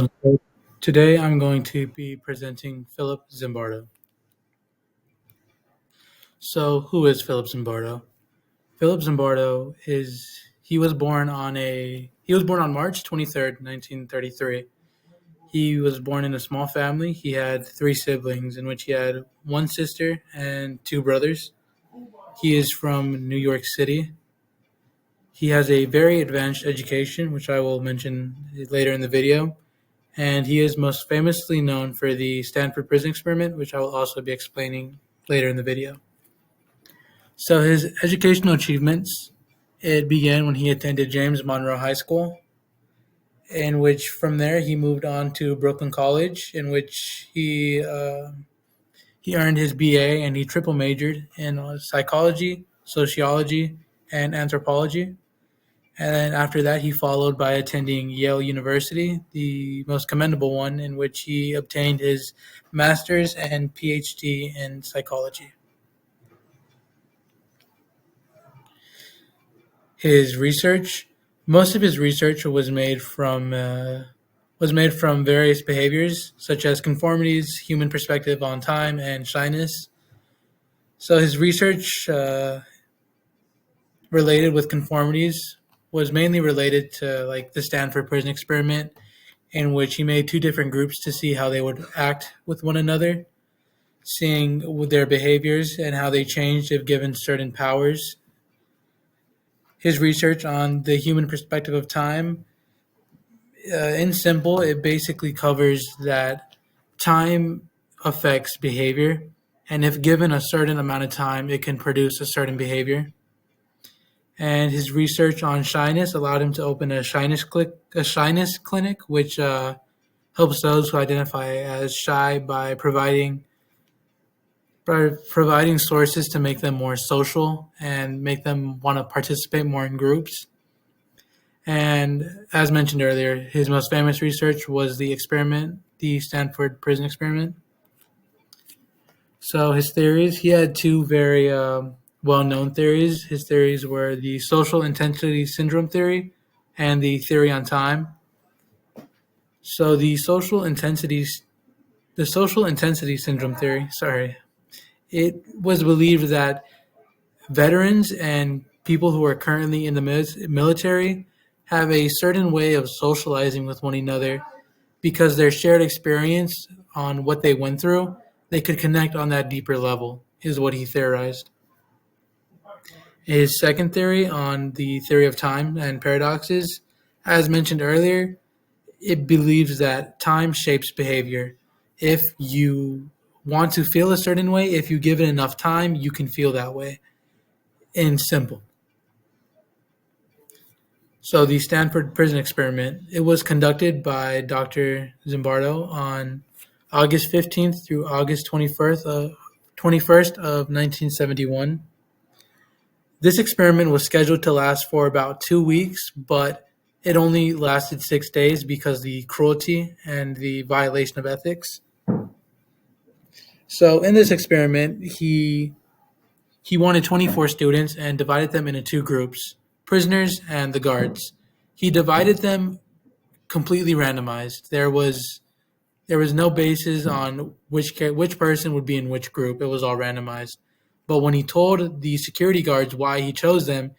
So today I'm going to be presenting Philip Zimbardo. So who is Philip Zimbardo? Philip Zimbardo is he was born on March 23rd, 1933. He was born in a small family. He had three siblings, in which he had one sister and two brothers. He is from New York City. He has a very advanced education, which I will mention later in the video. And he is most famously known for the Stanford Prison Experiment, which I will also be explaining later in the video. So his educational achievements, it began when he attended James Monroe High School, in which from there he moved on to Brooklyn College, in which he earned his BA and he triple majored in psychology, sociology, and anthropology. And then after that, he followed by attending Yale University, the most commendable one, in which he obtained his master's and PhD in psychology. His research, most of his research was made from various behaviors such as conformities, human perspective on time, and shyness. So his research related with conformities was mainly related to like the Stanford Prison Experiment, in which he made two different groups to see how they would act with one another, seeing with their behaviors and how they changed if given certain powers. His research on the human perspective of time, in simple, it basically covers that time affects behavior, and if given a certain amount of time, it can produce a certain behavior. And his research on shyness allowed him to open a shyness clinic, which helps those who identify as shy by providing sources to make them more social and make them want to participate more in groups. And as mentioned earlier, his most famous research was the Stanford Prison Experiment. So his theories, he had two very well-known theories. His theories were the social intensity syndrome theory and the theory on time. So the social intensity syndrome theory, sorry, it was believed that veterans and people who are currently in the military have a certain way of socializing with one another because their shared experience on what they went through, they could connect on that deeper level, is what he theorized. His second theory on the theory of time and paradoxes, as mentioned earlier, it believes that time shapes behavior. If you want to feel a certain way, if you give it enough time, you can feel that way. In simple. So the Stanford Prison Experiment, it was conducted by Dr. Zimbardo on August 15th through August 21st of 1971. This experiment was scheduled to last for about 2 weeks, but it only lasted 6 days because of the cruelty and the violation of ethics. So in this experiment, he wanted 24 students and divided them into two groups, prisoners and the guards. He divided them completely randomized. There was no basis on which person would be in which group. It was all randomized. But when he told the security guards why he chose them,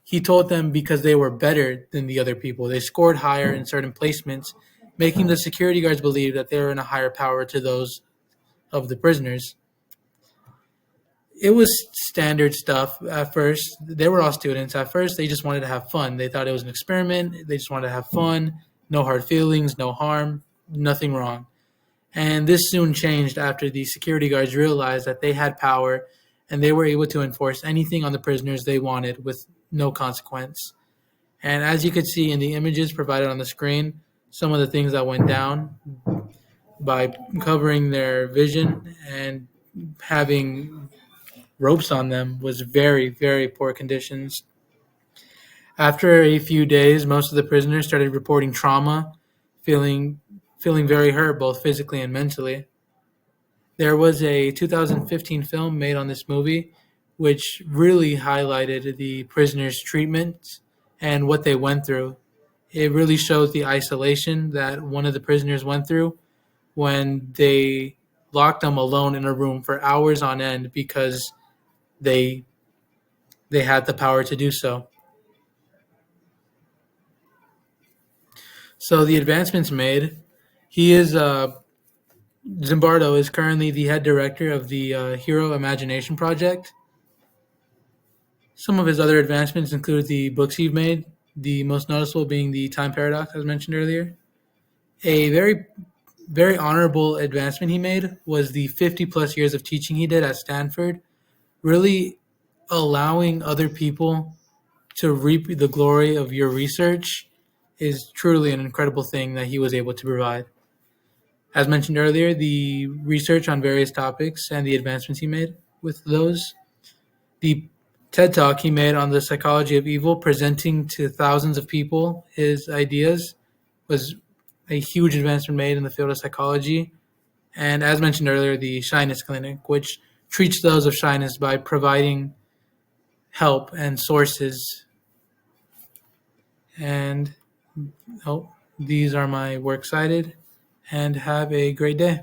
he told them because they were better than the other people. They scored higher in certain placements, making the security guards believe that they were in a higher power to those of the prisoners. It was standard stuff at first. They were all students. At first, they just wanted to have fun. They thought it was an experiment. They just wanted to have fun. No hard feelings, no harm, nothing wrong. And this soon changed after the security guards realized that they had power and they were able to enforce anything on the prisoners they wanted with no consequence. And as you could see in the images provided on the screen, some of the things that went down by covering their vision and having ropes on them was very, very poor conditions. After a few days, most of the prisoners started reporting trauma, feeling feeling very hurt both physically and mentally. There was a 2015 film made on this movie which really highlighted the prisoners' treatment and what they went through. It really shows the isolation that one of the prisoners went through when they locked him alone in a room for hours on end because they they had the power to do so. So the advancements made, he is Zimbardo is currently the head director of the Hero Imagination Project. Some of his other advancements include the books he's made, the most noticeable being the Time Paradox, as mentioned earlier. A very honorable advancement he made was the 50 plus years of teaching he did at Stanford, really allowing other people to reap the glory of your research is truly an incredible thing that he was able to provide. As mentioned earlier, the research on various topics and the advancements he made with those. The TED Talk he made on the psychology of evil, presenting to thousands of people his ideas, was a huge advancement made in the field of psychology. And as mentioned earlier, the Shyness Clinic, which treats those of shyness by providing help and sources. And oh, these are my works cited, and have a great day.